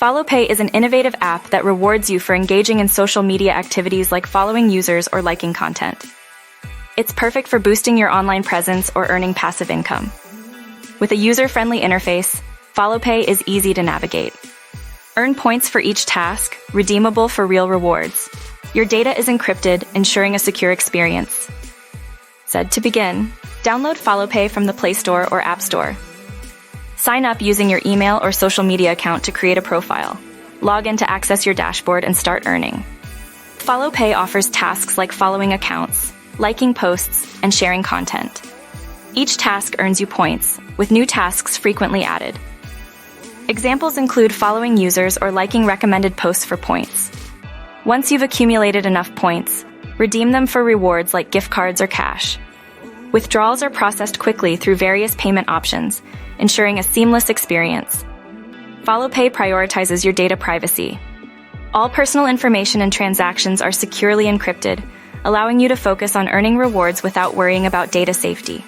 FollowPay is an innovative app that rewards you for engaging in social media activities like following users or liking content. It's perfect for boosting your online presence or earning passive income. With a user-friendly interface, FollowPay is easy to navigate. Earn points for each task, redeemable for real rewards. Your data is encrypted, ensuring a secure experience. Set to begin. Download FollowPay from the Play Store or App Store. Sign up using your email or social media account to create a profile. Log in to access your dashboard and start earning. FollowPay offers tasks like following accounts, liking posts, and sharing content. Each task earns you points, with new tasks frequently added. Examples include following users or liking recommended posts for points. Once you've accumulated enough points, redeem them for rewards like gift cards or cash. Withdrawals are processed quickly through various payment options, ensuring a seamless experience. FollowPay prioritizes your data privacy. All personal information and transactions are securely encrypted, allowing you to focus on earning rewards without worrying about data safety.